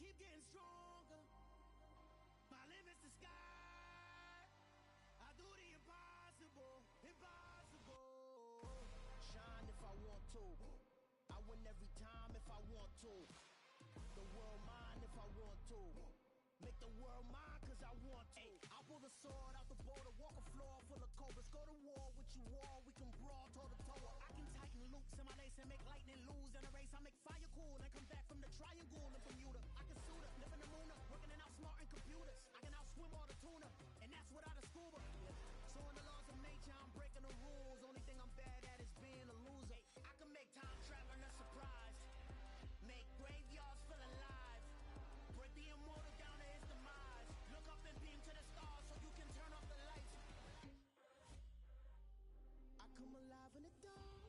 keep getting stronger. My limit's the sky. I do the impossible, impossible. Shine if I want to. I win every time if I want to. The world mine if I want to. Make the world mine cause I want to. I pull the sword out the border, walk a floor full of cobras. Go to war with you all, we can brawl toe to toe. I can tighten loops in my lace and make lightning lose in a race. I make fire cool and come back from the triangle in Bermuda. I can suit up, live in the moon up, working and outsmarting computers. I can outswim all the tuna, and that's without a scuba. So in the laws of nature, I'm breaking the rules. Only thing I'm bad at is being a loser. I can make time traveling a surprise. Make graveyards feel alive. Break the immortal down to his demise. Look up and beam to the stars so you can turn off the lights. I come alive in the dark,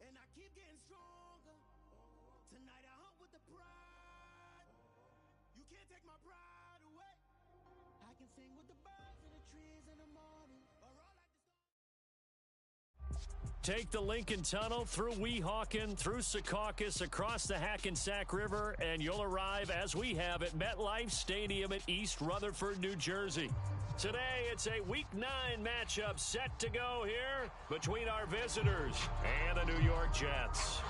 and I keep getting stronger. Tonight I hunt with the pride. You can't take my pride away. I can sing with the birds and the trees in the morning. Or all like the stars. Take the Lincoln Tunnel through Weehawken, through Secaucus, across the Hackensack River, and you'll arrive, as we have, at MetLife Stadium at East Rutherford, New Jersey. Today, it's a Week 9 matchup set to go here between our visitors and the New York Jets.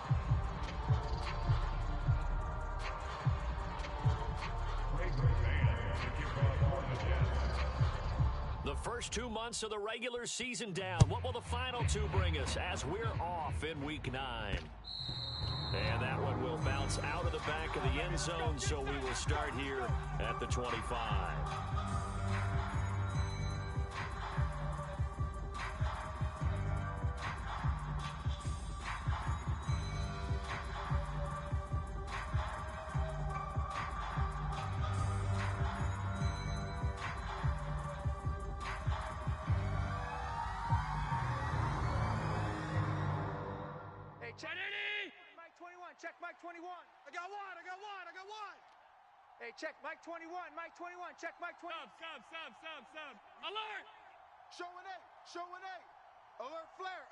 The first 2 months of the regular season down. What will the final two bring us as we're off in Week 9? And that one will bounce out of the back of the end zone, so we will start here at the 25. Mike 21, check Mike 21. I got one. Hey, check Mike 21, check Mike 21. Sub. Alert! Showing eight. Alert flare.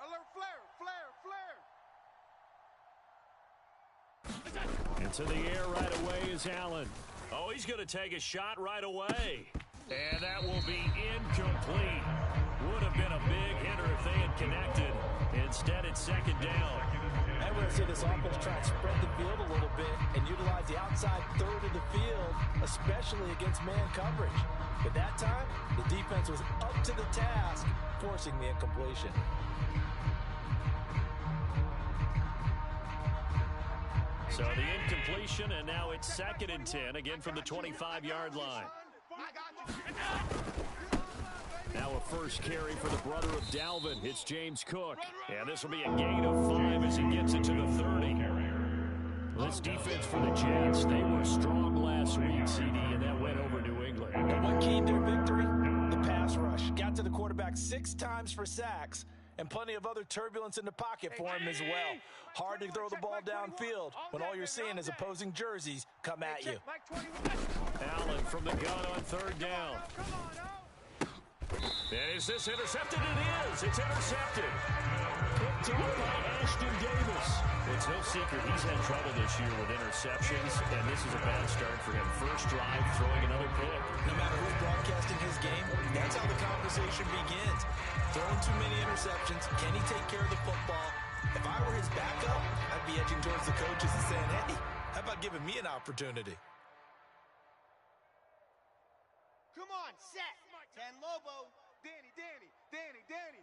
Into the air right away is Allen. Oh, he's going to take a shot right away. And that will be incomplete. Would have been a big hitter if they had connected. Instead, it's second down. And we're going to see this offense try and spread the field a little bit and utilize the outside third of the field, especially against man coverage. But that time, the defense was up to the task, forcing the incompletion. So the incompletion, and now it's 2nd and 10, again from the 25-yard line. Now a first carry for the brother of Dalvin. It's James Cook. And this will be a gain of 5 as he gets it to the 30. This defense for the Jets, they were strong last week, CD, and that went over New England. And what keyed their victory? The pass rush. Got to the quarterback 6 times for sacks, and plenty of other turbulence in the pocket for him as well. Hard to throw the ball downfield when all you're seeing is opposing jerseys come at you. Allen from the gun on 3rd down. And is this intercepted? It is. It's intercepted. Picked off by Ashton Davis. It's no secret he's had trouble this year with interceptions, and this is a bad start for him. First drive, throwing another pick. No matter who's broadcasting his game, that's how the conversation begins. Throwing too many interceptions. Can he take care of the football? If I were his backup, I'd be edging towards the coaches and saying, hey, how about giving me an opportunity? Come on, set. 10 Lobo. Danny.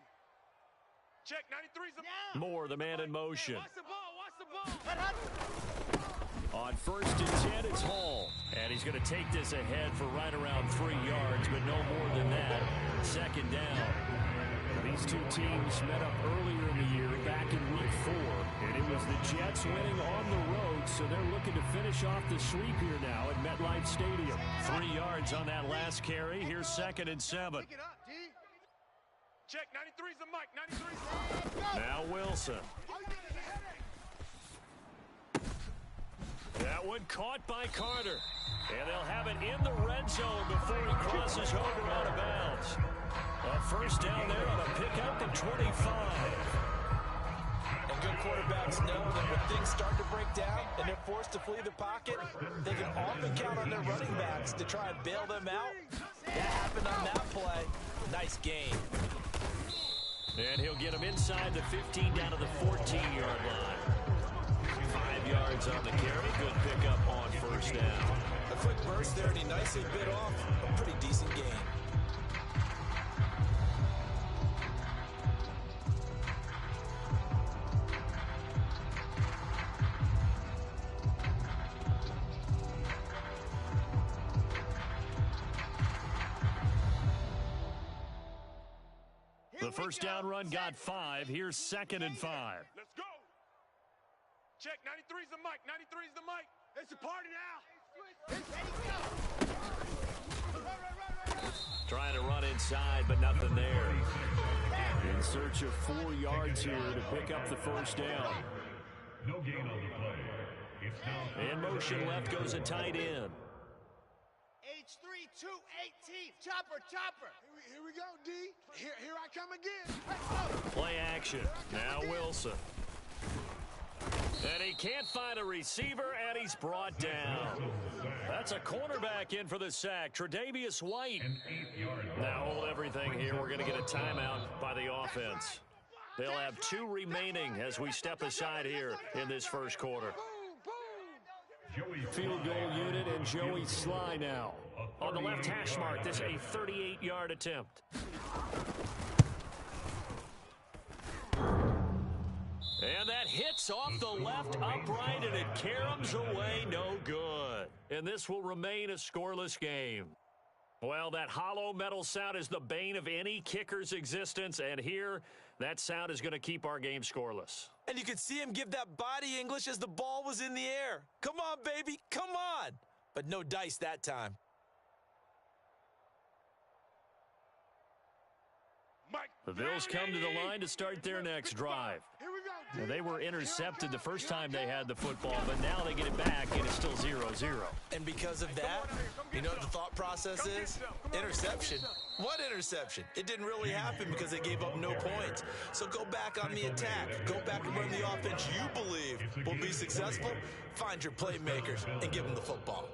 Check, 93's now. Moore, the man in motion. Hey, watch the ball. On 1st and 10, it's Hall. And he's going to take this ahead for right around 3 yards, but no more than that. 2nd down. These two teams met up earlier in the year, back in Week 4. And it was the Jets winning on the road, so they're looking to finish off the sweep here now at MetLife Stadium. 3 yards on that last carry. Here's 2nd and 7. Pick it up, D. Check, 93's the Mike, 93's. Now Wilson. That one caught by Carter. And they'll have it in the red zone before he crosses over out of bounds. A first down there on a pickup at 25. And good quarterbacks know that when things start to break down and they're forced to flee the pocket, they can often count on their running backs to try and bail them out. That happened on that play. Nice game. And he'll get him inside the 15 down to the 14-yard line. 5 yards on the carry. Good pickup on first down. A quick burst there, and he nicely bit off a pretty decent game. The first down run got 5. Here's 2nd and 5. Let's go. Check, 93's the mic. 93's the mic. It's a party now. Trying to run inside, but nothing there. In search of 4 yards here to pick up the first down. No gain on the play. It's now In motion left goes a tight end. H3 218. Chopper. Here we go, D. Here I come again. Let's go. Play action. Now Wilson. And he can't find a receiver, and he's brought down. That's a cornerback in for the sack, Tre'Davious White. Now hold everything here. We're going to get a timeout by the offense. They'll have 2 remaining as we step aside here in this first quarter. Field goal unit and Joey Sly now. On the left hash mark, this a 38-yard attempt. And that hits off the left upright, and it caroms away, no good. And this will remain a scoreless game. Well, that hollow metal sound is the bane of any kicker's existence, and here, that sound is going to keep our game scoreless. And you could see him give that body English as the ball was in the air. Come on, baby, come on. But no dice that time. The Bills come to the line to start their next drive. Now, they were intercepted the first time they had the football, but now they get it back, and it's still 0-0. And because of that, you know what the thought process is? Interception. What interception? It didn't really happen because they gave up no points. So go back on the attack. Go back and run the offense you believe will be successful. Find your playmakers and give them the football.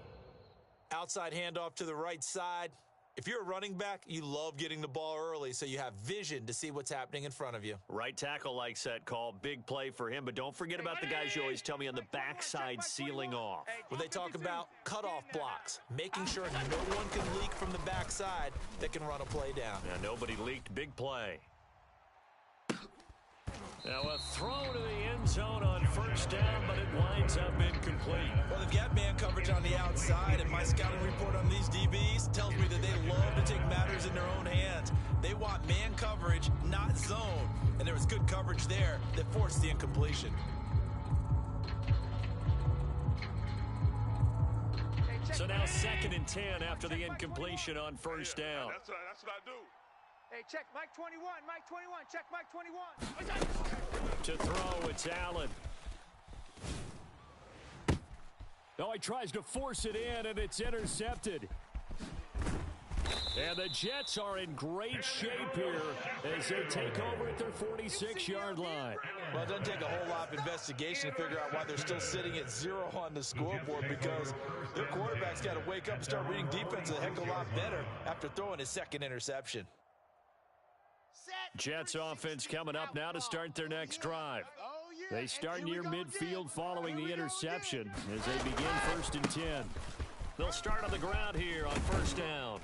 Outside handoff to the right side. If you're a running back, you love getting the ball early so you have vision to see what's happening in front of you. Right tackle likes that call. Big play for him, but don't forget about the guys you always tell me on the backside sealing off. Well, they talk about cutoff blocks, making sure no one can leak from the backside that can run a play down. Now, nobody leaked. Big play. Now a throw to the end zone on first down, but it winds up incomplete. Well, they've got man coverage on the outside, and my scouting report on these DBs tells me that they love to take matters in their own hands. They want man coverage, not zone. And there was good coverage there that forced the incompletion. So now 2nd and 10 after the incompletion on first down. That's what I do. Hey, check Mike 21, Mike 21, check Mike 21. To throw, it's Allen. No, he tries to force it in, and it's intercepted. And the Jets are in great shape here as they take over at their 46-yard line. Well, it doesn't take a whole lot of investigation to figure out why they're still sitting at 0 on the scoreboard, because their quarterback's got to wake up and start reading defense a heck of a lot better after throwing his 2nd interception. Jets offense coming up now to start their next drive. They start near midfield following the interception as they begin 1st and 10. They'll start on the ground here on first down.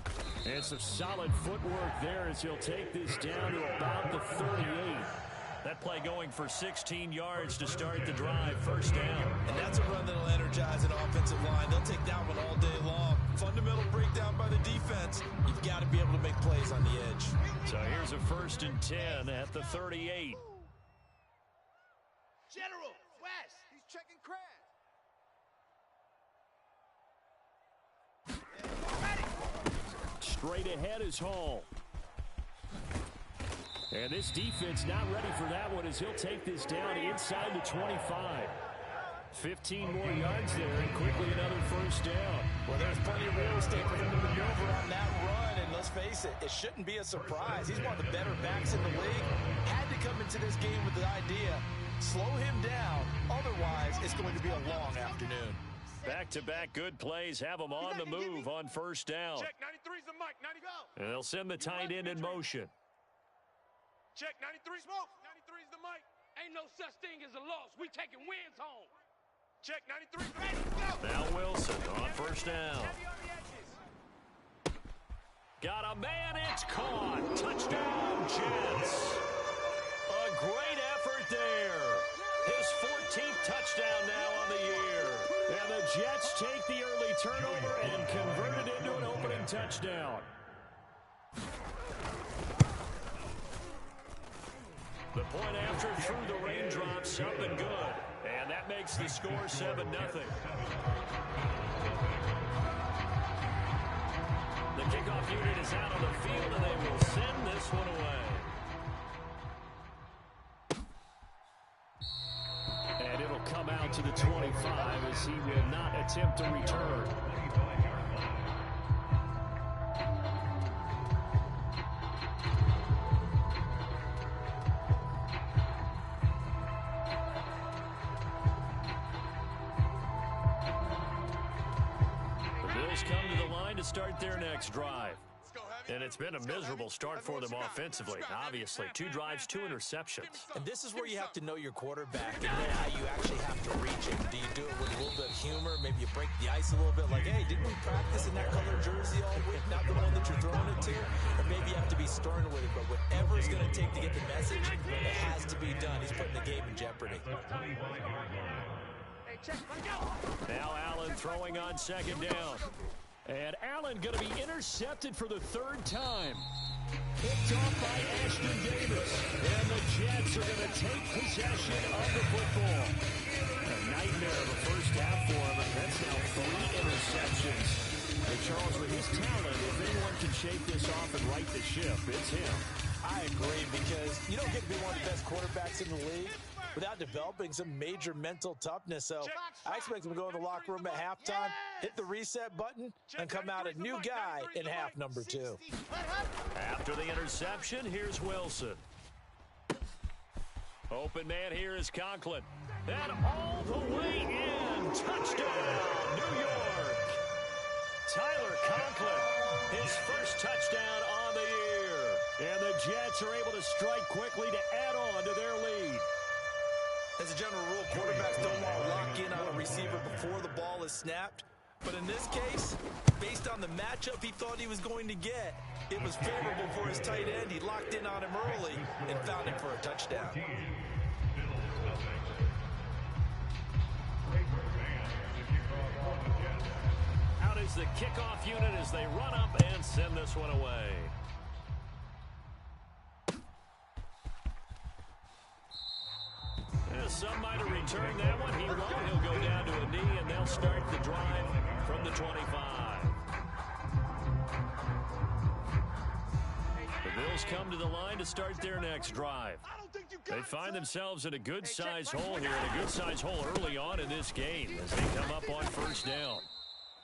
And some solid footwork there as he'll take this down to about the 38. That play going for 16 yards to start the drive, first down. And that's a run that'll energize an offensive line. They'll take that one all day long. Fundamental breakdown by the defense. You've got to be able to make plays on the edge. So here's a 1st and 10 at the 38. General, West. He's checking Crab. Straight ahead is Hall. And this defense not ready for that one as he'll take this down inside the 25. 15 more yards there, and quickly another first down. Well, there's plenty of real estate for him to maneuver on that run, and let's face it, it shouldn't be a surprise. He's one of the better backs in the league. Had to come into this game with the idea Slow him down. Otherwise, it's going to be a long afternoon. Back-to-back good plays have them on the move on first down. Check, 93's the mic, 90 go. And they'll send the tight end in motion. Check, 93 smoke, 93's the mic. Ain't no such thing as a loss. We taking wins home. Check, 93's ready, go. Now Wilson on first down. Got a man, it's caught. Touchdown, Jets. A great effort there. His 14th touchdown now on the year. And the Jets take the early turnover and convert it into an opening touchdown. The point after through the raindrops, up and good. And that makes the score 7-0. The kickoff unit is out on the field, and they will send this one away. And it'll come out to the 25 as he will not attempt to return. Come to the line to start their next drive. And it's been a miserable start for them offensively. Obviously, 2 drives, 2 interceptions. And this is where you have to know your quarterback and know how you actually have to reach him. Do you do it with a little bit of humor? Maybe you break the ice a little bit like, hey, didn't we practice in that color jersey all week? Not the one that you're throwing it to? Or maybe you have to be stern with it. But whatever it's going to take to get the message, it has to be done. He's putting the game in jeopardy. Now Allen throwing on second down. And Allen going to be intercepted for the 3rd time. Picked off by Ashton Davis. And the Jets are going to take possession of the football. A nightmare of a first half for him. That's now 3 interceptions. And Charles, with his talent, if anyone can shake this off and right the ship, it's him. I agree, because you don't get to be one of the best quarterbacks in the league without developing some major mental toughness. So I expect him to go in the locker room at halftime, hit the reset button, and come out a new guy in half number 2. After the interception, here's Wilson. Open man here is Conklin. And all the way in. Touchdown, New York. Tyler Conklin, his first touchdown on the year. And the Jets are able to strike quickly to add on to their lead. As a general rule, quarterbacks don't want to lock in on a receiver before the ball is snapped. But in this case, based on the matchup he thought he was going to get, it was favorable for his tight end. He locked in on him early and found him for a touchdown. Out is the kickoff unit as they run up and send this one away. Some might have returned that one. He won't. He'll go down to a knee, and they'll start the drive from the 25. The Bills come to the line to start their next drive. They find themselves in a good-sized hole here, and a good-sized hole early on in this game as they come up on first down.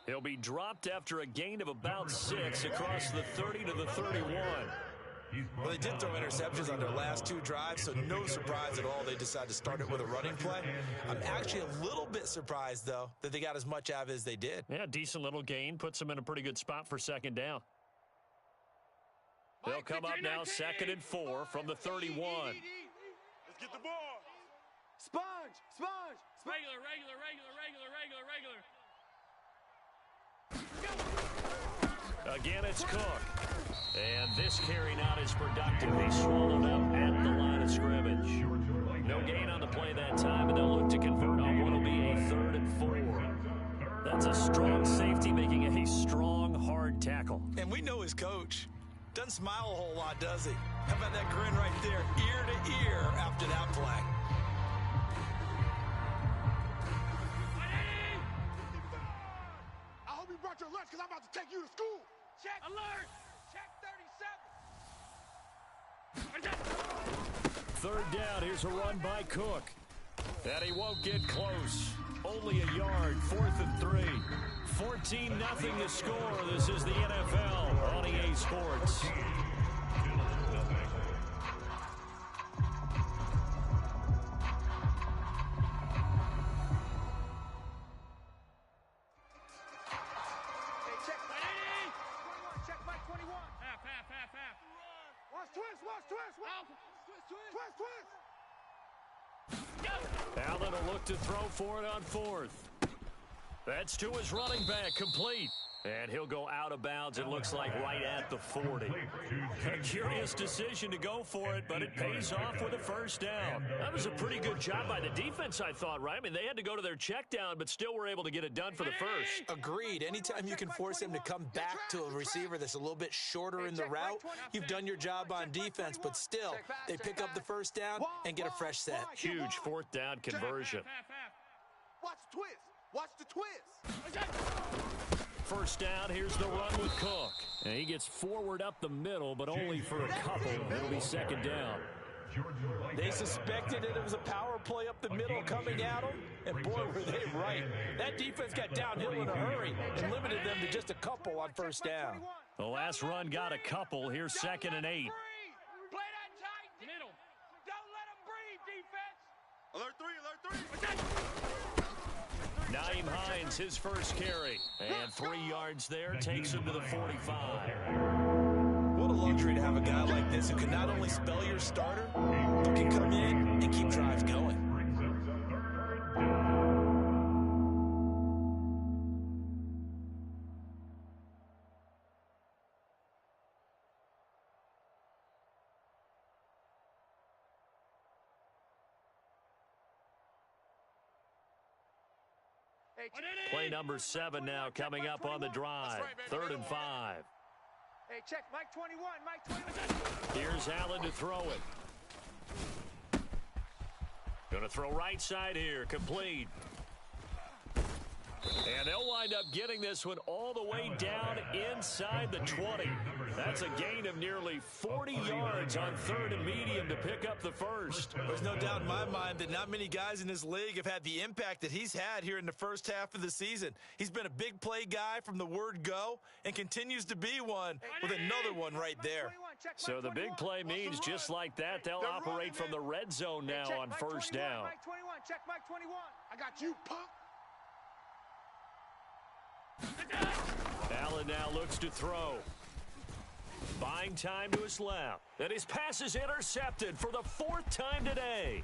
He'll be dropped after a gain of about 6 across the 30 to the 31. Well, they did throw interceptions on their last 2 drives, so no surprise at all they decided to start it with a running play. I'm actually a little bit surprised, though, that they got as much out of it as they did. Yeah, decent little gain. Puts them in a pretty good spot for second down. They'll come up now 2nd and 4 from the 31. Let's get the ball. Sponge. Regular. Again, it's Cook. And this carry not as productive. They swallowed up at the line of scrimmage. No gain on the play that time, and they'll look to convert on what will be a 3rd and 4. That's a strong safety making a strong, hard tackle. And we know his coach. Doesn't smile a whole lot, does he? How about that grin right there, ear to ear after that play? I hope you brought your lunch because I'm about to take you to school. Check alert. Check 37. 3rd down. Here's a run by Cook. And he won't get close. Only a yard. 4th and 3. 14-0 to score. This is the NFL on EA Sports. Allen will look to throw for it on fourth. That's to his running back, complete. And he'll go out of bounds, it looks like, right at the 40. A curious decision to go for it, but it pays off with a first down. That was a pretty good job by the defense, I thought, right? I mean, they had to go to their check down, but still were able to get it done for the first. Agreed. Anytime you can force him to come back to a receiver that's a little bit shorter in the route, you've done your job on defense, but still, they pick up the first down and get a fresh set. Huge fourth down conversion. Watch the twist. Watch the twist. First down, here's the run with Cook. And he gets forward up the middle, but only for a couple. It'll be second down. They suspected that it was a power play up the middle coming at them, and boy, were they right. That defense got downhill in a hurry and limited them to just a couple on first down. The last run got a couple. Here's 2nd and 8. Play that tight. Middle. Don't let them breathe, defense. Alert 3, alert 3. Naeem Hines, his first carry. And 3 yards there, takes him to the 45. What a luxury to have a guy like this who can not only spell your starter, but can come in and keep drives going. Play number 7 now coming up on the drive. 3rd and 5. Hey, check, Mike 21, Mike 21. Here's Allen to throw it. Going to throw right side here, complete. And they'll wind up getting this one all the way down inside the 20. That's a gain of nearly 40 yards on 3rd and medium to pick up the first. There's no doubt in my mind that not many guys in this league have had the impact that he's had here in the first half of the season. He's been a big play guy from the word go and continues to be one with another one right there. So the big play means just like that, they'll operate from the red zone now on first down. Mike 21, check Mike 21. I got you, punk. Allen now looks to throw. Buying time to his left. And his pass is intercepted for the 4th time today.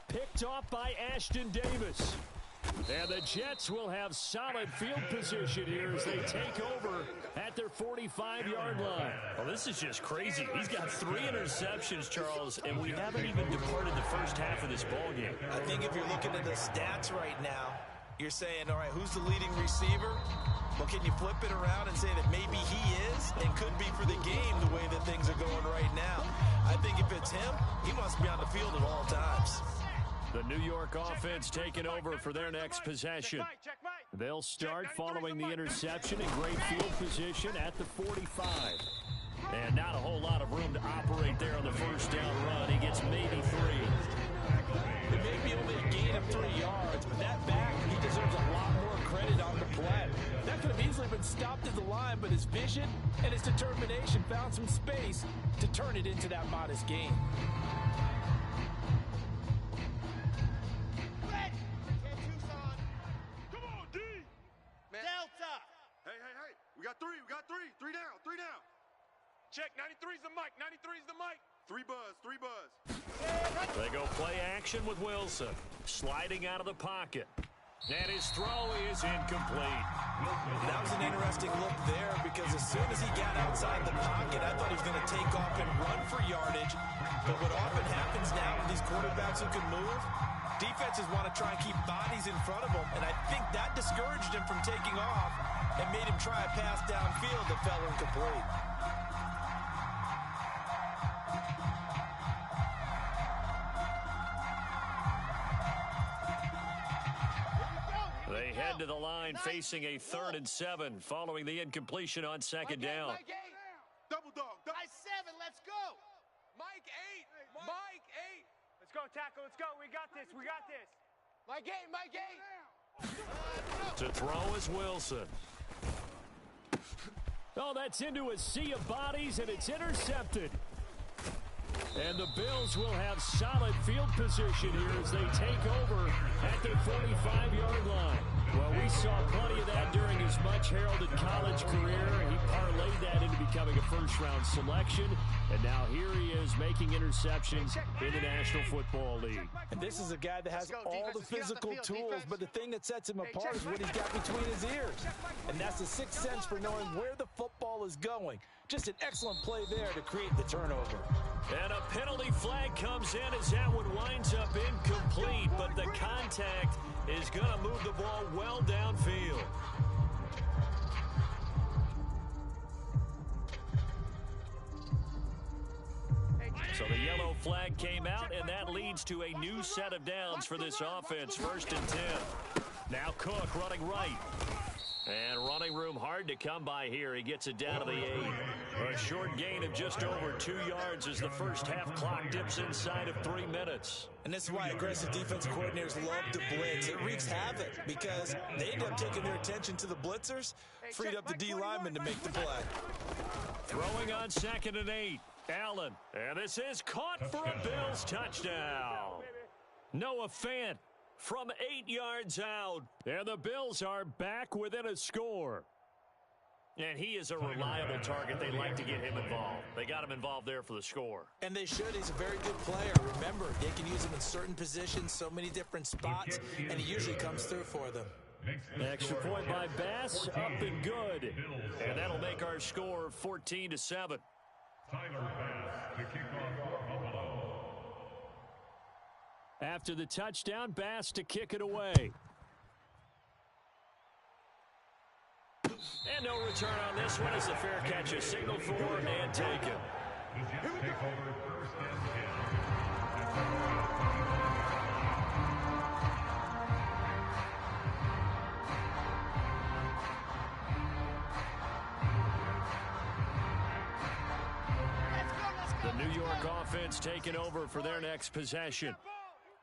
Picked off by Ashton Davis. And the Jets will have solid field position here as they take over at their 45-yard line. Well, this is just crazy. He's got 3 interceptions, Charles, and we haven't even departed the first half of this ballgame. I think if you're looking at the stats right now, you're saying, all right, who's the leading receiver? Well, can you flip it around and say that maybe he is and could be for the game the way that things are going right now? I think if it's him, he must be on the field at all times. The New York offense taking over for their next possession. They'll start following the interception in great field position at the 45. And not a whole lot of room to operate there on the first down run. He gets maybe 3. It may be only a gain of 3 yards, but that back, he deserves a lot more credit on the play. That could have easily been stopped at the line, but his vision and his determination found some space to turn it into that modest gain. Come on, D. Delta. Hey. We got 3. 3 down. Check, 93's the mic. 93's the mic. 3 buzz. They go play action with Wilson. Sliding out of the pocket. And his throw is incomplete. That was an interesting look there because as soon as he got outside the pocket, I thought he was going to take off and run for yardage. But what often happens now with these quarterbacks who can move, defenses want to try and keep bodies in front of them. And I think that discouraged him from taking off and made him try a pass downfield that fell incomplete. They head to the line facing a 3rd and 7 following the incompletion on 2nd down. Double dog. Mike 7, let's go. Mike 8. Mike 8. Let's go, tackle. Let's go. We got this. Mike 8. To throw is Wilson. Oh, that's into a sea of bodies, and it's intercepted. And the Bills will have solid field position here as they take over at their 45-yard line. Well, we saw plenty of that during his much-heralded college career. He parlayed that into becoming a first-round selection. And now here he is making interceptions in the National Football League. And this is a guy that has all the physical tools, but the thing that sets him apart is what he's got between his ears. And that's the sixth sense for knowing where the football is going. Just an excellent play there to create the turnover. And a penalty flag comes in as that one winds up incomplete, but the contact is going to move the ball well downfield. So the yellow flag came out, and that leads to a new set of downs for this offense. 1st and 10. Now Cook running right. And running room hard to come by here. He gets it down to the 8. A short gain of just over 2 yards as the first half clock dips inside of 3 minutes. And this is why aggressive defensive coordinators love to blitz. It wreaks havoc because they end up taking their attention to the blitzers, freed up the D lineman to make the play. Throwing on 2nd and 8. Allen. And this is caught for a Bills touchdown. Noah Fant from 8 yards out. And the Bills are back within a score. And he is a reliable target. They like to get him involved. They got him involved there for the score. And they should. He's a very good player. Remember, they can use him in certain positions, so many different spots, and he usually comes through for them. Extra point by Bass, up and good. And that'll make our score 14-7. Tyler Bass to kick off for Buffalo. After the touchdown, Bass to kick it away. And no return on this one as the fair catch is signaled for and taken. The Jets take over 1st and 10. The New York offense taking over for their next possession.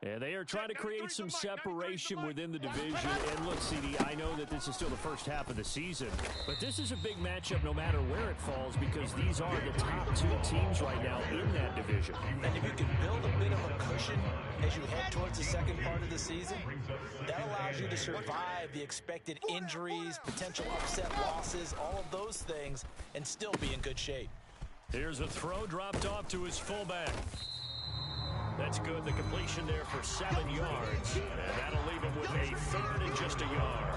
And they are trying to create some separation within the division. And look, CD, I know that this is still the first half of the season, but this is a big matchup no matter where it falls because these are the top 2 teams right now in that division. And if you can build a bit of a cushion as you head towards the second part of the season, that allows you to survive the expected injuries, potential upset losses, all of those things, and still be in good shape. Here's a throw dropped off to his fullback. That's good. The completion there for 7 yards. And that'll leave him with a 3rd and just a yard.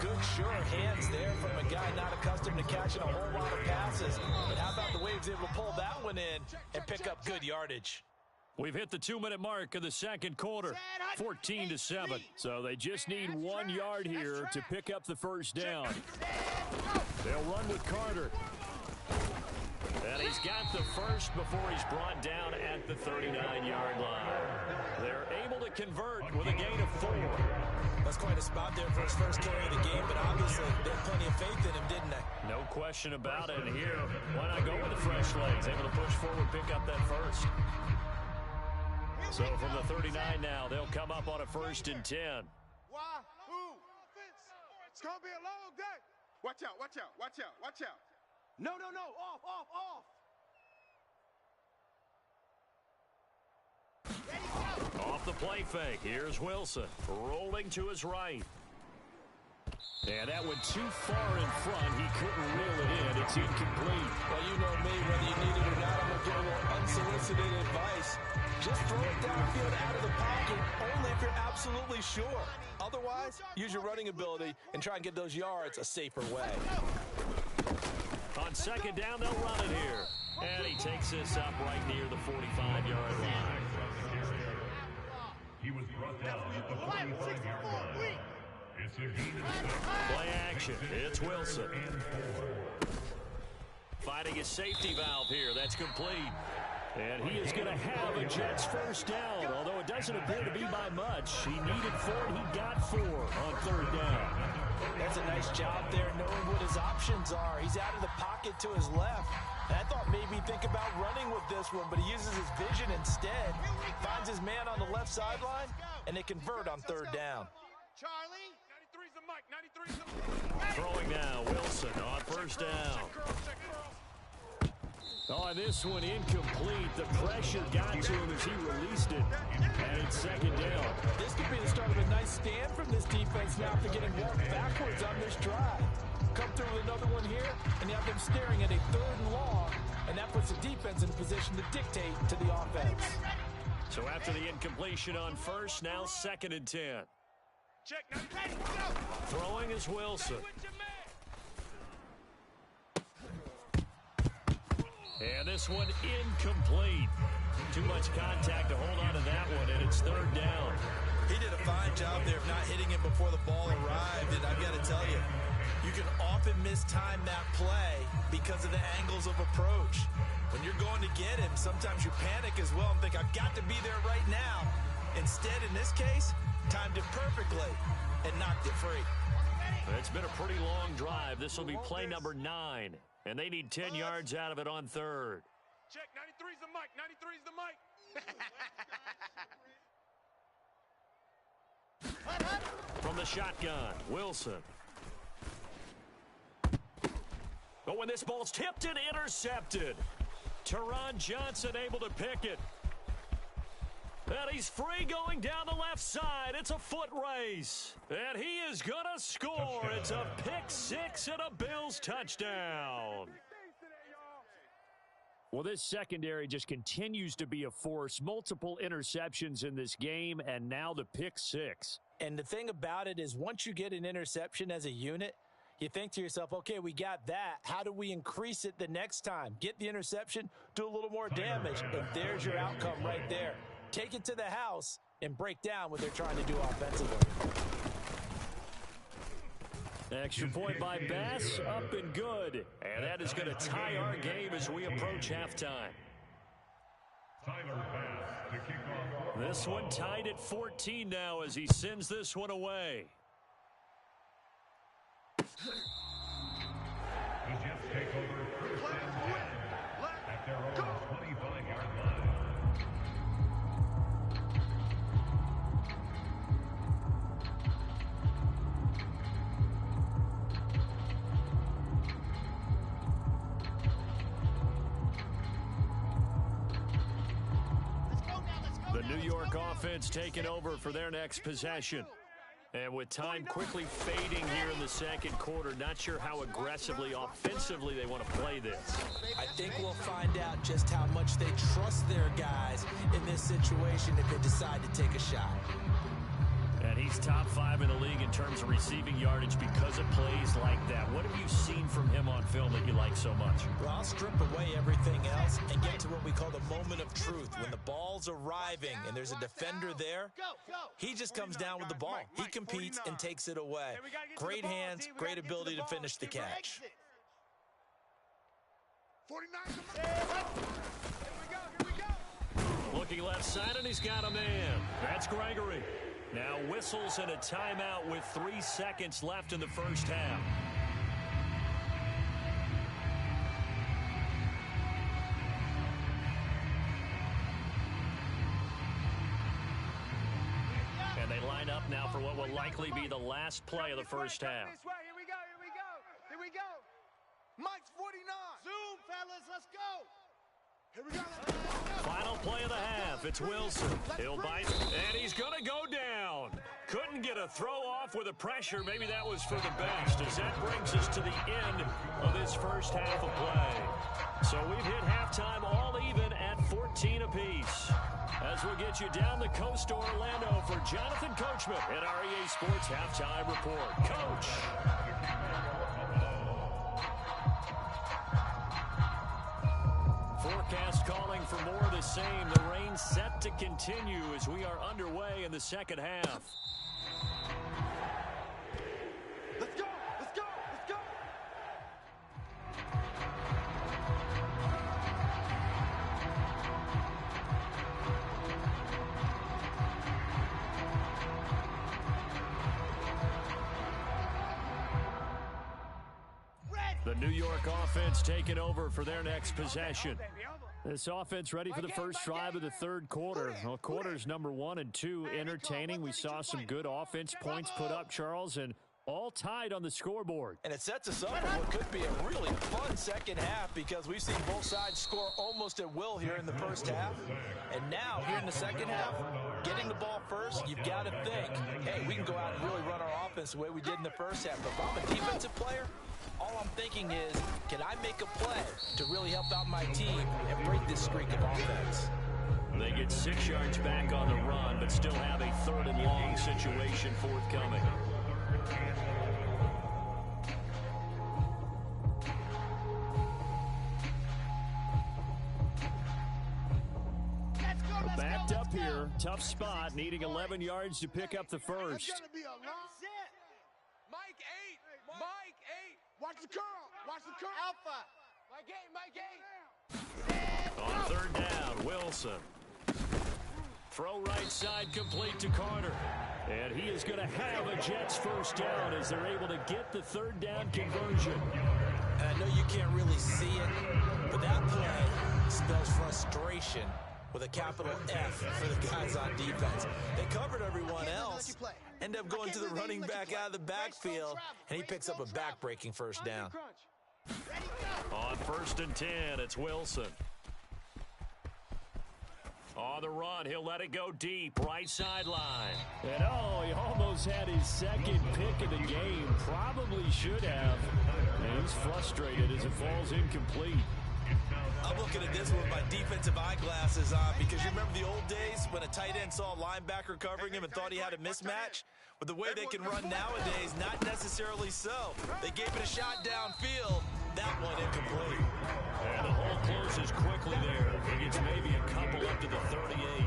Good, sure hands there from a guy not accustomed to catching a whole lot of passes. But how about the way he was able to pull that one in and pick up good yardage? We've hit the 2-minute mark of the second quarter, 14-7. So they just need 1 yard here to pick up the first down. They'll run with Carter. And he's got the first before he's brought down at the 39-yard line. They're able to convert with a gain of 4. That's quite a spot there for his first carry of the game, but obviously they had plenty of faith in him, didn't they? No question about it. And here, why not go with the fresh legs? Able to push forward, pick up that first. So from the 39 now, they'll come up on a 1st and 10. Why? Who? It's going to be a long day. Watch out, watch out, watch out, watch out. No, off. Off the play fake, here's Wilson, rolling to his right. And that went too far in front, he couldn't reel it in, it's incomplete. Well, you know me, whether you need it or not, I'm going to give a little unsolicited advice. Just throw it downfield out of the pocket, only if you're absolutely sure. Otherwise, use your running ability and try and get those yards a safer way. On 2nd down, they'll run it here. And he takes this up right near the 45-yard line. He was brought down at the 45-yard line. It's a gain of 6. Play action. It's Wilson. Finding his safety valve here. That's complete. And he is going to have a Jets first down, although it doesn't appear to be by much. He needed 4, and he got 4 on 3rd down. That's a nice job there, knowing what his options are. He's out of the pocket to his left. And I thought maybe he'd think about running with this one, but he uses his vision instead. Finds his man on the left sideline, and they convert on 3rd down. Charlie. 93's the mic. 93's the Throwing now, Wilson on 1st down. Oh, and this one incomplete. The pressure got to him as he released it. And it's second down. This could be the start of a nice stand from this defense now after getting walked backwards on this drive. Come through with another one here, and you have them staring at a 3rd and long, and that puts the defense in a position to dictate to the offense. So after the incompletion on first, now 2nd and 10. Check, now ready, go! Throwing is Wilson. And this one incomplete. Too much contact to hold on to that one, and it's 3rd down. He did a fine job there of not hitting him before the ball arrived, and I've got to tell you, you can often mistime that play because of the angles of approach. When you're going to get him, sometimes you panic as well and think, I've got to be there right now. Instead, in this case, timed it perfectly and knocked it free. It's been a pretty long drive. This will be play number 9, and they need 10 yards out of it on 3rd. Check, 93's the mic, 93's the mic. From the shotgun, Wilson. But when this ball's tipped and intercepted, Teron Johnson able to pick it. And he's free going down the left side. It's a foot race. And he is going to score. It's a pick 6 and a Bills touchdown. Well, this secondary just continues to be a force. Multiple interceptions in this game, and now the pick 6. And the thing about it is once you get an interception as a unit, you think to yourself, okay, we got that. How do we increase it the next time? Get the interception, do a little more damage, and there's your outcome right there. Take it to the house and break down what they're trying to do offensively. Extra point by Bass, up and good. And that is going to tie our game as we approach halftime. Tyler Bass to kick off. This one tied at 14 now as he sends this one away. The Jets take over 1st and 10 at their own 25-yard line. The New York offense taking over for their next possession. And with time quickly fading here in the second quarter, not sure how aggressively, offensively they want to play this. I think we'll find out just how much they trust their guys in this situation if they decide to take a shot. And he's top 5 in the league in terms of receiving yardage because of plays like that. What have you seen from him on film that you like so much? Well, I'll strip away everything else and get to what we call the moment of truth. When the ball's arriving and there's a defender there, he just comes down with the ball. He competes and takes it away. Great hands, great ability to finish the catch. 49. Here we go. Looking left side, and he's got a man. That's Gregory. Now whistles and a timeout with 3 seconds left in the first half. And they line up now for what will likely be the last play of the first half. This way. Here we go. Here we go. Mike's 49. Zoom, fellas. Let's go. Here we go. Final play of the half. It's Wilson. He'll bite, and he's going to go down. Couldn't get a throw off with the pressure. Maybe that was for the best, as that brings us to the end of this first half of play. So we've hit halftime all even at 14 apiece. As we'll get you down the coast to Orlando for Jonathan Coachman at our EA Sports Halftime Report. Coach. Forecast calling for more of the same. The rain set to continue as we are underway in the second half. Let's go. Let's go. Let's go. The New York offense taking over for their next possession. This offense ready for the first drive of the third quarter. Well, quarters number 1 and 2 entertaining. We saw some good offense points put up, Charles, and All tied on the scoreboard. And it sets us up for what could be a really fun second half because we've seen both sides score almost at will here in the first half. And now, here in the second half, getting the ball first, you've got to think, hey, we can go out and really run our offense the way we did in the first half. But if I'm a defensive player, all I'm thinking is, can I make a play to really help out my team and break this streak of offense? They get 6 yards back on the run, but still have a 3rd and long situation forthcoming. Backed up here, tough spot, needing 11 yards to pick up the first. That's gonna be a long set. Mike 8. Mike 8. Watch the curl. Watch the curl. Alpha. Mike 8. Mike 8. On 3rd down, Wilson. Throw right side complete to Carter. And he is going to have a Jets first down as they're able to get the 3rd down conversion. And I know you can't really see it, but that play spells frustration with a capital F for the guys on defense. They covered everyone else, end up going to the running back out of the backfield, and he picks up a back-breaking first down. On 1st and 10, it's Wilson. On the run, he'll let it go deep, right sideline. And he almost had his 2nd pick of the game. Probably should have. And he's frustrated as it falls incomplete. I'm looking at this with my defensive eyeglasses on because you remember the old days when a tight end saw a linebacker covering him and thought he had a mismatch? With the way they can run nowadays, not necessarily so. They gave it a shot downfield. That one incomplete. And the hole closes quickly there. He gets maybe a couple up to the 38.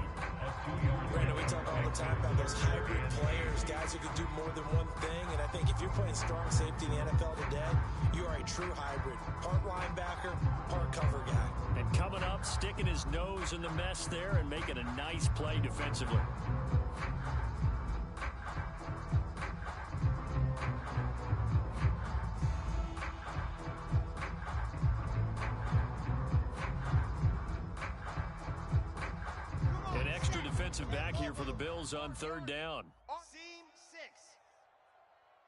Brandon, we talk all the time about those hybrid players, guys who can do more than one thing. And I think if you're playing strong safety in the NFL today, you are a true hybrid. Part linebacker, part cover guy. And coming up, sticking his nose in the mess there and making a nice play defensively. Back here for the Bills on 3rd down. Seam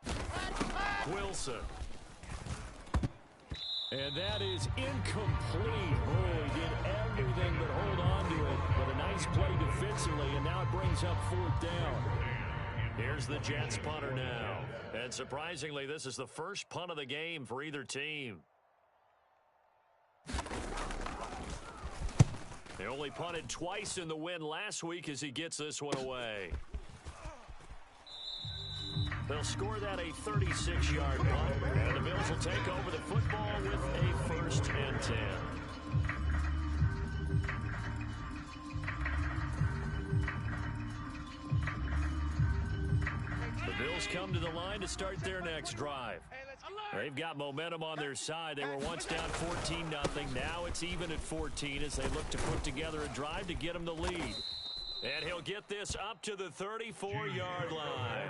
6. Wilson. And that is incomplete. He did everything but hold on to it. But a nice play defensively, and now it brings up 4th down. Here's the Jets punter now. And surprisingly, this is the first punt of the game for either team. They only punted twice in the win last week as he gets this one away. They'll score that a 36-yard punt, and the Bills will take over the football with a 1st and 10. The Bills come to the line to start their next drive. They've got momentum on their side. They were once down 14-0. Now it's even at 14 as they look to put together a drive to get them the lead. And he'll get this up to the 34-yard line.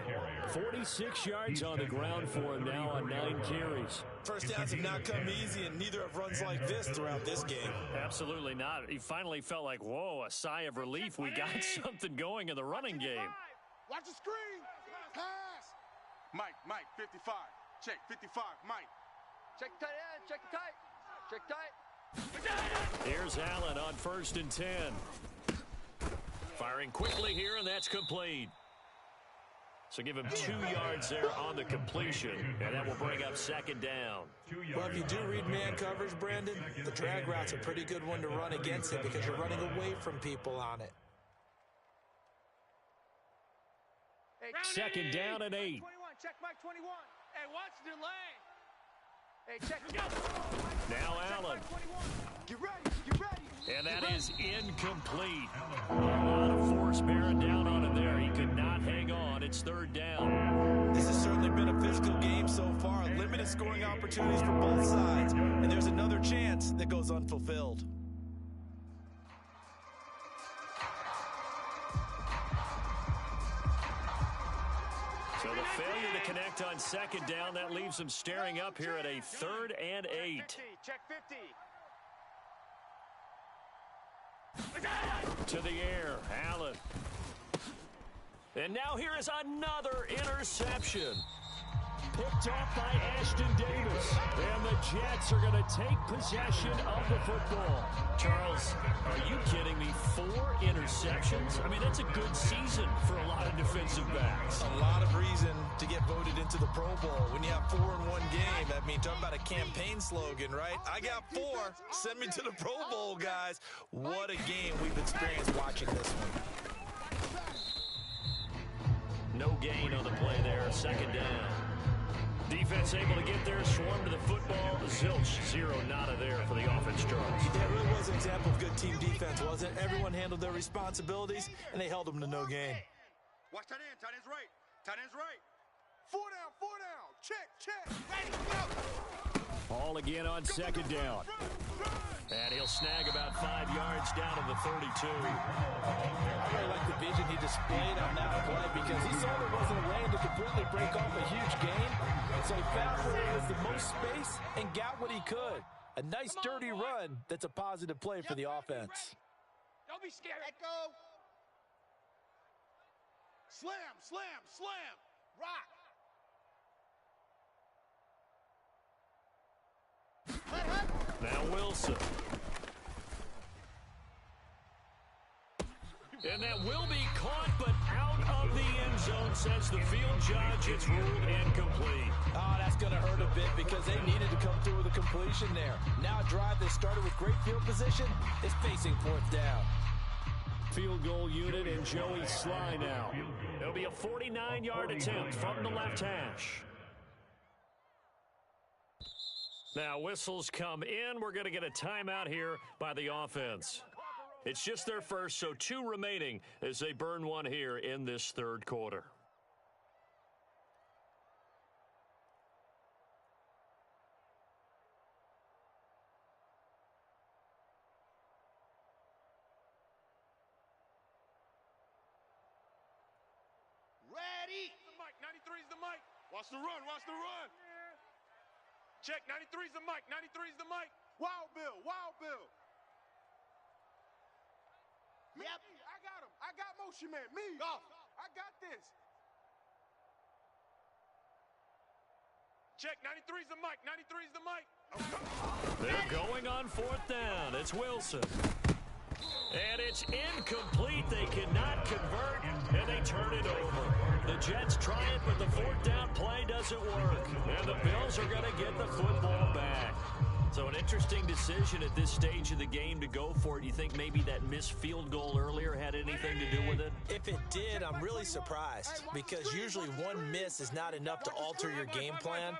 46 yards on the ground for him now on 9 carries. First downs have not come easy, and neither have runs like this throughout this game. Absolutely not. He finally felt like, whoa, a sigh of relief. We got something going in the running game. Watch the screen. Pass. Mike, 55. Check, 55, Mike. Check tight end. Check tight. Here's Allen on 1st and 10. Firing quickly here, and that's complete. So give him 2 yards there on the completion, and that will bring up 2nd down. Well, if you do read man coverage, Brandon, the drag route's a pretty good one to run against it because you're running away from people on it. 2nd down and 8. 21. Check Mike 21. Hey, watch the lane. Hey, check. Now Allen. Get ready. And that is incomplete. A lot of force bearing down on him there. He could not hang on. It's 3rd down. This has certainly been a physical game so far. Limited scoring opportunities for both sides. And there's another chance that goes unfulfilled. So the failure to connect on 2nd down, that leaves them staring up here at a 3rd and 8. Check 50. To the air, Allen. And now here is another interception. picked off by Ashton Davis. And the Jets are going to take possession of the football. Charles, are you kidding me? 4 interceptions? I mean, that's a good season for a lot of defensive backs. A lot of reason to get voted into the Pro Bowl. When you have 4 in one game, I mean, talk about a campaign slogan, right? I got 4. Send me to the Pro Bowl, guys. What a game we've experienced watching this one. No gain on the play there, second down. Defense able to get there, swarm to the football. Zilch, 0 nada there for the offense, Charles. Yeah, it really was an example of good team defense, wasn't it? Everyone handled their responsibilities, and they held them to no gain. Watch tight end. Tight end's right. Tight end's right. 4 down, 4 down. Check. Ready, go. Ball again on second down. And he'll snag about 5 yards down to the 32. I really like the vision he displayed on that play because he saw there wasn't a lane to completely break off a huge gain. So he found where there was the most space and got what he could. A nice, dirty run that's a positive play for the offense. Don't be scared. Let go. Slam. Rock. Now Wilson. And that will be caught, but out of the end zone, says the field judge. It's ruled incomplete. Oh, that's going to hurt a bit because they needed to come through with a completion there. Now a drive that started with great field position is facing 4th down. Field goal unit and Joey Sly now. It'll be a 49-yard attempt from the left hash. Now whistles come in. We're going to get a timeout here by the offense. It's just their first, so 2 remaining as they burn one here in this third quarter. Ready. The mic. 93's the mic. Watch the run. Check. 93's the mic. 93's the mic. Wild Bill. Yep. I got him. I got motion man. Me. Go. I got this. Check. 93's the mic. 93's the mic. They're going on 4th down. It's Wilson. And it's incomplete. They cannot convert, and they turn it over. The Jets try it, but the 4th down play doesn't work. And the Bills are going to get the football back. So an interesting decision at this stage of the game to go for it. You think maybe that missed field goal earlier had anything to do with it? If it did, I'm really surprised because usually one miss is not enough to alter your game plan.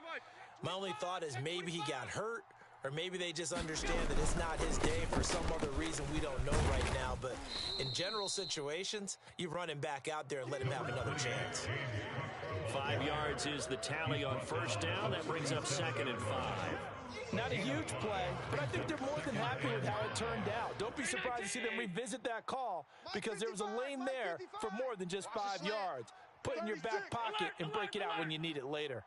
My only thought is maybe he got hurt, or maybe they just understand that it's not his day for some other reason we don't know right now. But in general situations, you run him back out there and let him have another chance. 5 yards is the tally on 1st down. That brings up 2nd and 5. Not a huge play, but I think they're more than happy with how it turned out. Don't be surprised to see them revisit that call because there was a lane there for more than just 5 yards. Put it in your back pocket and break it out when you need it later.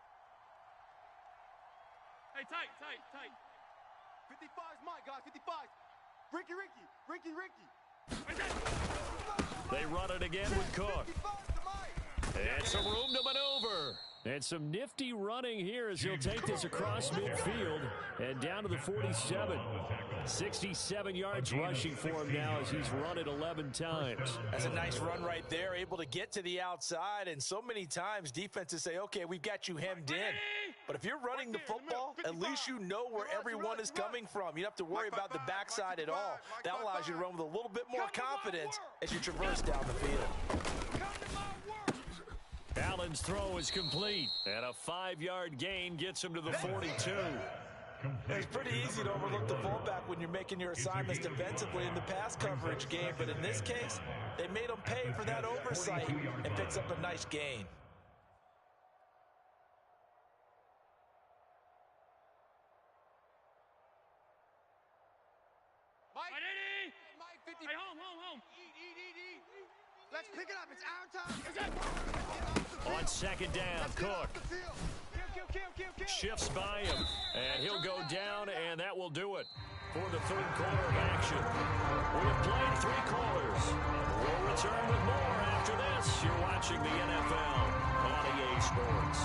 Hey, tight. 55's Mike, guys. 55. Ricky. They run it again with Cook. And some room to maneuver. And some nifty running here as he'll take this across midfield and down to the 47. 67 yards rushing for him now as he's run it 11 times. That's a nice run right there, able to get to the outside. And so many times defenses say, okay, we've got you hemmed in. But if you're running the football, at least you know where everyone is coming from. You don't have to worry about the backside at all. That allows you to run with a little bit more confidence as you traverse down the field. Allen's throw is complete, and a 5-yard gain gets him to the 42. It's pretty easy to overlook the fullback when you're making your assignments defensively in the pass coverage game, but in this case, they made him pay for that oversight and picks up a nice gain. Mike, 50. Hey, home. Eat. Let's pick it up. It's our time. On 2nd down, Cook shifts by him, and he'll go down, and that will do it for the 3rd quarter of action. We have played 3 quarters. We'll return with more after this. You're watching the NFL on EA Sports.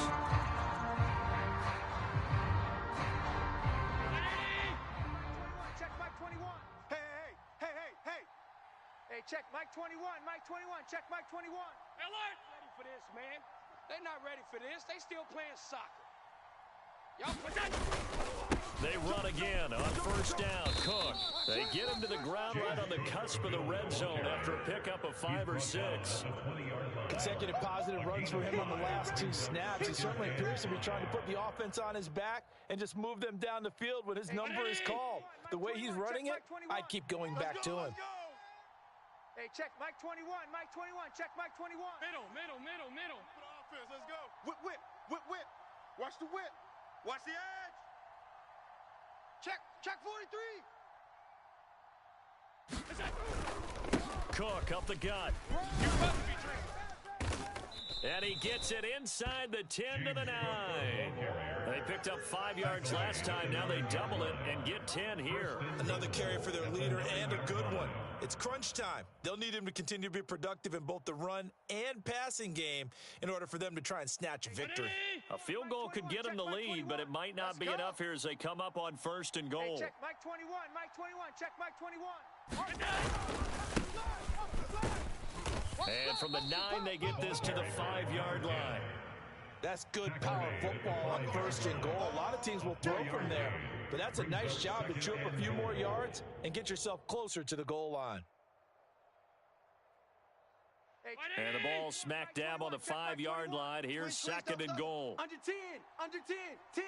Mike 21, Mike 21, check Mike 21. Alert! Ready for this, man. They're not ready for this. They still playing soccer. Y'all put that. They run again on first down. Cook. They get him to the ground right on the cusp of the red zone after a pickup of 5 or 6. Consecutive positive runs for him on the last 2 snaps. He certainly appears to be trying to put the offense on his back and just move them down the field when his number is called. The way he's running it, I'd keep going back to him. Hey, check Mike 21, Mike 21, check Mike 21. Middle. Put offense, let's go. Whip. Watch the whip. Watch the edge. Check 43. Cook up the gut. And he gets it inside the 10 to the 9. They picked up 5 yards last time. Now they double it and get 10 here. Another carry for their leader and a good one. It's crunch time. They'll need him to continue to be productive in both the run and passing game in order for them to try and snatch a victory. A field goal could get them the lead, but it might not be enough here as they come up on first and goal. Hey, check Mike 21, Mike 21, check Mike 21. And from the 9, they get this to the 5-yard line. That's good power football on first and goal. A lot of teams will throw from there, but that's a nice job to chew up a few more yards and get yourself closer to the goal line. And the ball smack dab on the 5-yard line. Here's second and goal. Under 10, 10.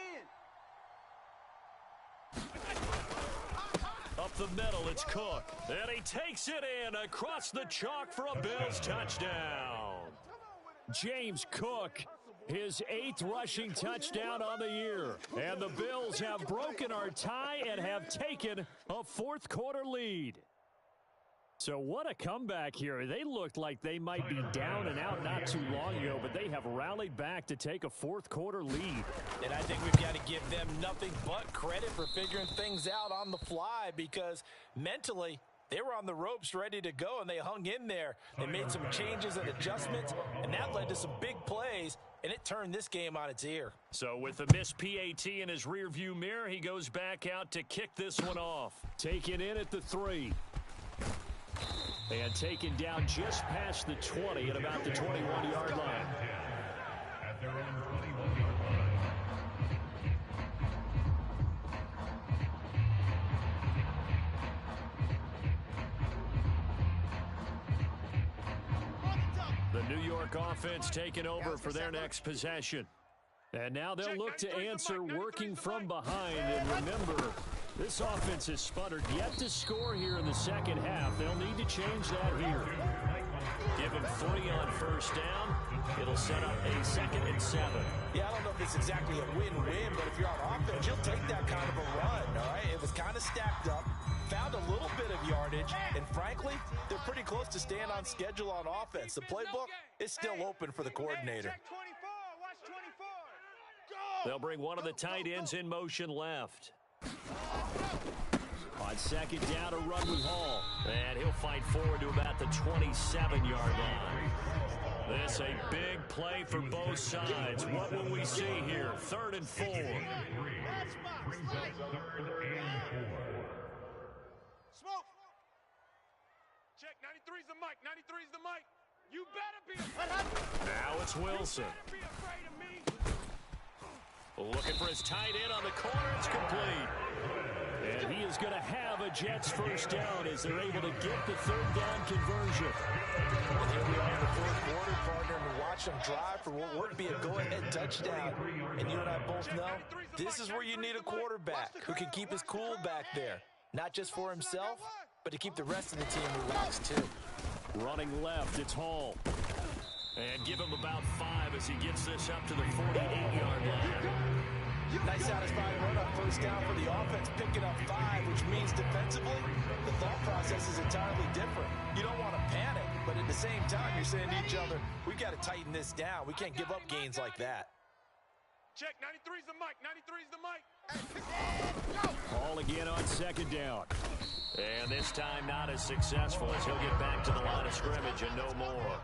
Up the middle, it's Cook. And he takes it in across the chalk for a Bills touchdown. James Cook, his 8th rushing touchdown on the year. And the Bills have broken our tie and have taken a 4th quarter lead. So what a comeback here. They looked like they might be down and out not too long ago, but they have rallied back to take a 4th quarter lead. And I think we've got to give them nothing but credit for figuring things out on the fly, because mentally they were on the ropes ready to go and they hung in there. They made some changes and adjustments, and that led to some big plays, and it turned this game on its ear. So with the missed PAT in his rearview mirror, he goes back out to kick this one off. Taken in at the 3. And taken down just past the 20 at about the 21-yard line. At their own 21-yard line. The New York offense taking over for their next possession. And now they'll look to answer working from behind. And remember, this offense has sputtered yet to score here in the second half. They'll need to change that here. Give him 3 on first down. It'll set up a 2nd and 7. Yeah, I don't know if it's exactly a win-win, but if you're on offense, you'll take that kind of a run, all right? It was kind of stacked up, found a little bit of yardage, and frankly, they're pretty close to staying on schedule on offense. The playbook is still open for the coordinator. They'll bring one of the tight ends in motion left. On second down, a run with Hall. And he'll fight forward to about the 27-yard line. This a big play for both sides. What will we see here? 3rd and 4. Brings up 3rd and 4. Smoke. Check, 93's the mic. 93's the mic. You better be. Now it's Wilson. You better be afraid of me. Looking for his tight end on the corner. It's complete. And he is going to have a Jets first down as they're able to get the 3rd down conversion. And here we are in the 4th quarter, partner, and watch them drive for what would be a go-ahead touchdown. And you and I both know this is where you need a quarterback who can keep his cool back there. Not just for himself, but to keep the rest of the team relaxed too. Running left, it's Hall. And give him about 5 as he gets this up to the 48-yard line. Nice satisfying run on first down for the offense, picking up 5, which means defensively, the thought process is entirely different. You don't want to panic, but at the same time, you're saying to each other, we got to tighten this down. We can't give up gains like that. Check, 93's the mic. 93's the mic. Hall again on second down. And this time not as successful as he'll get back to the line of scrimmage and no more.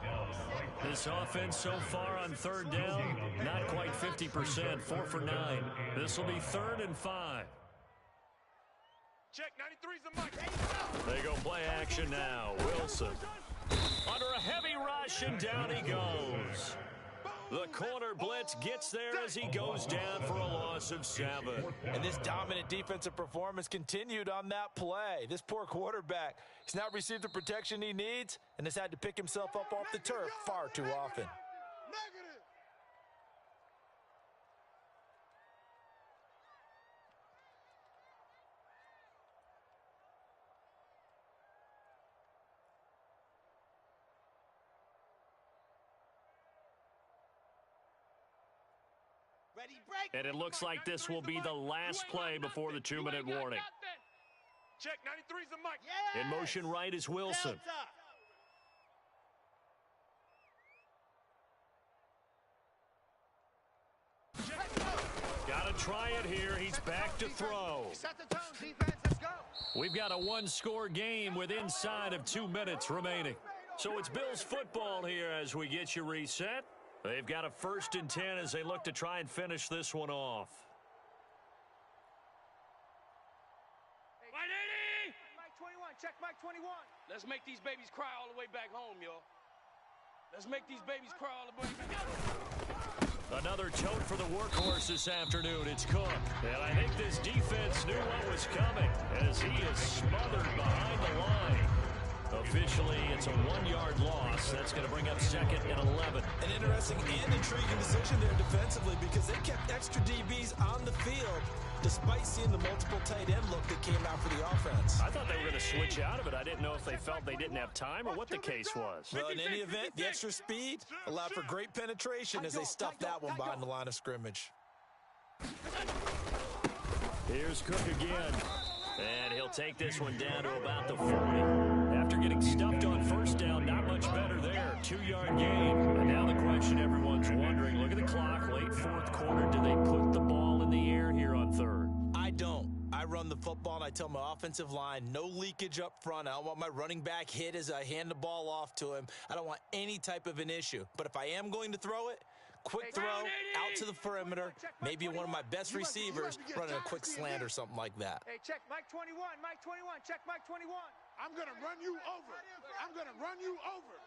This offense so far on 3rd down, not quite 50%, 4 for 9. This will be 3rd and 5. Check, 93's the mic. They go play action now. Wilson. Under a heavy rush, and down he goes. The corner blitz gets there as he goes down for a loss of 7. And this dominant defensive performance continued on that play. This poor quarterback, he's not received the protection he needs and has had to pick himself up off the turf far too often. And it looks like this will be the last play before the 2-minute warning. Check, 93's the mic. In motion right is Wilson. Got to try it here. He's back to throw. Set the tone, defense. Let's go. We've got a one-score game with inside of 2 minutes remaining. So it's Bills football here as we get you reset. They've got a 1st and 10 as they look to try and finish this one off. Mike 21, check Mike 21. Let's make these babies cry all the way back home, y'all. Let's make these babies cry all the way back home. Another tote for the workhorse this afternoon. It's Cook. And I think this defense knew what was coming as he is smothered behind the line. Officially, it's a 1-yard loss. That's going to bring up 2nd and 11. An interesting and intriguing decision there defensively because they kept extra DBs on the field despite seeing the multiple tight end look that came out for the offense. I thought they were going to switch out of it. I didn't know if they felt they didn't have time or what the case was. Well, in any event, the extra speed allowed for great penetration as they stuffed that one behind the line of scrimmage. Here's Cook again. And he'll take this one down to about the 40. After getting stuffed on 1st down, not much better there. 2-yard gain. And now the question everyone's wondering, look at the clock, late 4th quarter. Do they put the ball in the air here on 3rd? I don't. I run the football and I tell my offensive line, no leakage up front. I don't want my running back hit as I hand the ball off to him. I don't want any type of an issue. But if I am going to throw it, quick throw out to the perimeter, maybe one of my best receivers running a quick slant or something like that. Hey, check Mike 21, Mike 21, check Mike 21. I'm going to run you over. I'm going to run you over.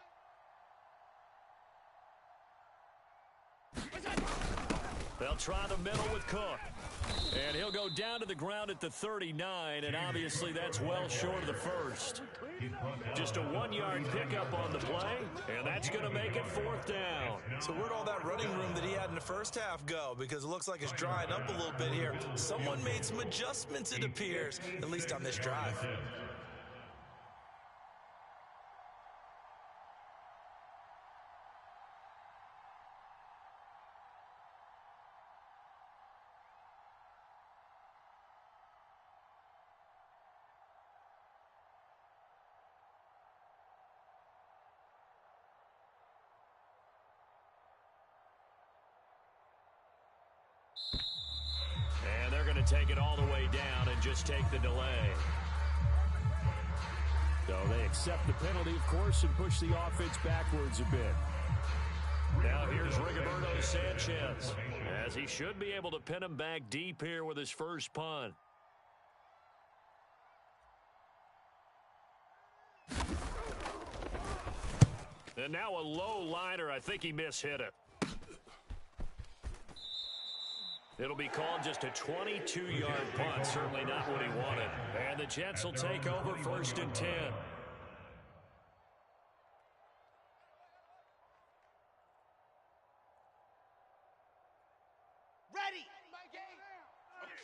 They'll try the middle with Cook. And he'll go down to the ground at the 39, and obviously that's well short of the 1st. Just a 1-yard pickup on the play, and that's going to make it 4th down. So where'd all that running room that he had in the 1st half go? Because it looks like it's drying up a little bit here. Someone made some adjustments, it appears, at least on this drive. And they're going to take it all the way down and just take the delay. So they accept the penalty, of course, and push the offense backwards a bit. Now here's Rigoberto Sanchez, as he should be able to pin him back deep here with his first punt. And now a low liner. I think he mishit it. It'll be called just a 22-yard punt. Certainly not what he wanted. And the Jets will take over 1st and 10. Ready.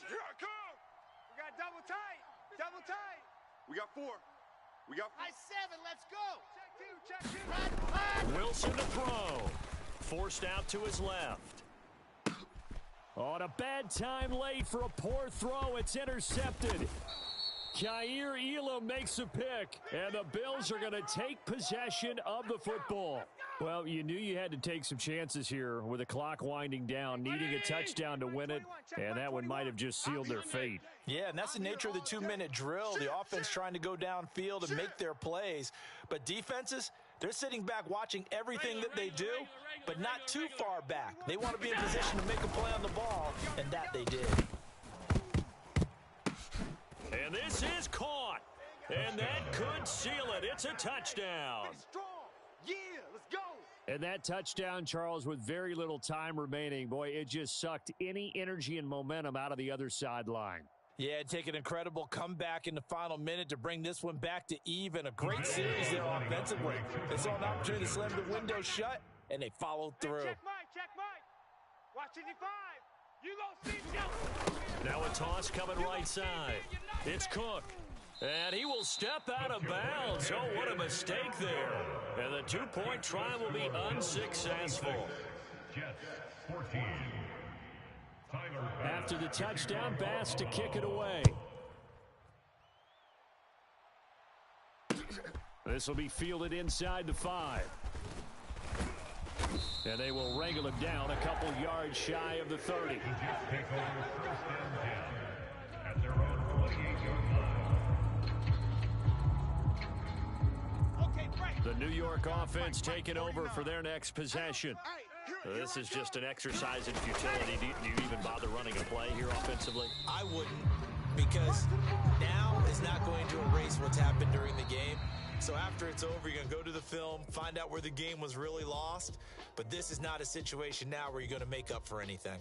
Here I come. We got double tight. Double tight. We got 4. We got 4. High 7. Let's go. Check 2. Wilson to throw. Forced out to his left. On a bad time late for a poor throw. It's intercepted. Kaiir Elam makes a pick, and the Bills are going to take possession of the football. Well, you knew you had to take some chances here with the clock winding down, needing a touchdown to win it, and that one might have just sealed their fate. Yeah, and that's the nature of the 2-minute drill. The offense trying to go downfield and make their plays. But defenses, they're sitting back watching everything that they do, but not too far back. They want to be in position to make a play on the ball, and that they did. And this is caught. And that could seal it. It's a touchdown. Strong. Yeah, let's go. And that touchdown, Charles, with very little time remaining, boy, it just sucked any energy and momentum out of the other sideline. Yeah, take an incredible comeback in the final minute to bring this one back to even. A great series there offensively. They saw an opportunity to slam the window shut, and they followed through. Check Mike. Watch 55. You gonna see Joe. Now a toss coming right side. It's Cook. And he will step out of bounds. Oh, what a mistake there. And the two-point try will be unsuccessful. Jets 14. After the touchdown, Bass to kick it away. This will be fielded inside the 5. And they will wrangle him down a couple yards shy of the 30. The Jets take over first and 10 at their own 28-yard line. The New York offense taking over for their next possession. This is just an exercise in futility. Do you even bother running a play here offensively? I wouldn't, because now is not going to erase what's happened during the game. So after it's over, you're going to go to the film, find out where the game was really lost. But this is not a situation now where you're going to make up for anything.